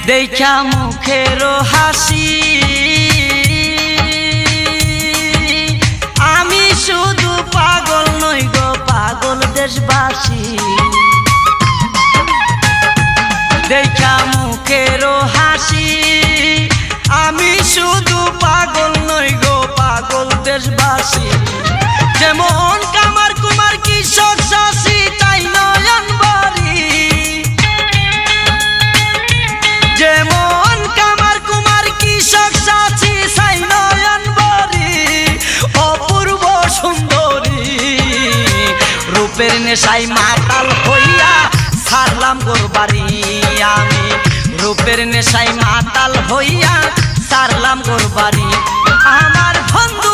দেখা মুখের হাসি আমি শুধু পাগল নই গো পাগল দেশবাসী দেখা মুখের হাসি আমি শুধু পাগল নই গো পাগল দেশবাসী যেমন কামার কুমার কৃষক চাষি তাই নয়ন বাড়ি যেমন কামার কুমার কৃষক চাষি তাই নয়ন বাড়ি অপূর্ব সুন্দরী রূপের নেশায় মাতাল হইয়া ছাড়লাম গোর বাড়ি আমি রূপের নেশায় মাতাল হইয়া ছাড়লাম গোর বাড়ি আমার বন্ধু